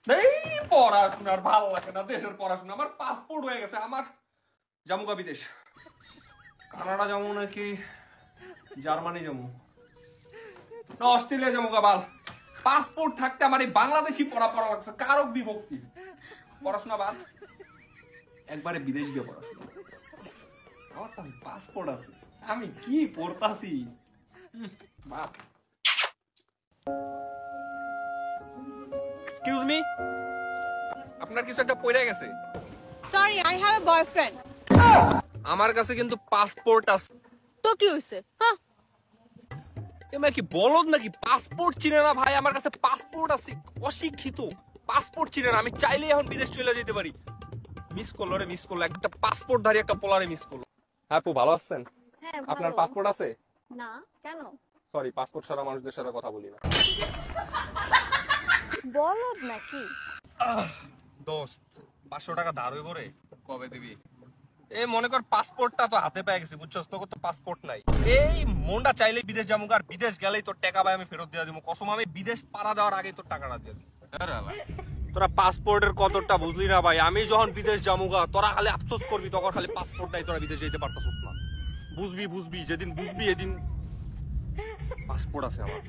এই পড়াশোনার ভালো লাগে না, দেশের পড়াশোনা। আমার পাসপোর্ট হয়ে গেছে, আমার যামুগা বিদেশ। কানাডা যাবো নাকি জার্মানি যাবো না অস্ট্রেলিয়া যাবো বাল। পাসপোর্ট থাকতে আমার এই বাংলাদেশি পড়া লাগছে, কারক বিভক্তি। পড়াশোনা বাদ, একবারে বিদেশ গিয়ে পড়াশোনা। আমার তো পাসপোর্ট আছে, আমি কি পড়তাছি বাপ। এক্সকিউজ মি, আপনার কিছু একটা পড়ে গেছে। Sorry, I have a boyfriend. আমার কাছে কিন্তু পাসপোর্ট আছে। তো কি হইছে? হ্যাঁ, এমা কি বলদ নাকি? পাসপোর্ট চিনে না ভাই? আমার কাছে পাসপোর্ট আছে। অশিক্ষিত, পাসপোর্ট চিনে না। আমি চাইলেই এখন বিদেশ চলে যেতে পারি। মিস করলো রে, মিস করলো। একটা পাসপোর্ট ধারী একটা পোলারে মিস করলো। হ্যাঁ আপু, ভালো আছেন? হ্যাঁ। আপনার পাসপোর্ট আছে? না, কেন? সরি, পাসপোর্ট ছাড়া মানুষদের সাথে কথা বলি না। বলদ নাকি? দোস্ত, 500 টাকা ধার হইব রে। কবে দিবি? এই মনে কর পাসপোর্টটা তো হাতে পেয়ে গেছি, বুঝছস? তোকে তো পাসপোর্ট নাই। এই মনটা চাইলেই বিদেশ যাবো, আর বিদেশ গেলেই তোর টাকা ভাই আমি ফেরত দিয়ে দিব। কসম, আমি বিদেশ পাড়া দেওয়ার আগেই তোর টাকাটা দিয়ে দিব। তোরা পাসপোর্টের কদরটা বুঝলি না ভাই। আমি যখন বিদেশ যামুগা, তোরা খালি আফসোস করবি, তখন খালি পাসপোর্ট নাই, তোরা বিদেশ যেতে পারতাছিস না। বুঝবি বুঝবি, যেদিন বুঝবি এদিন। পাসপোর্ট আছে আমার।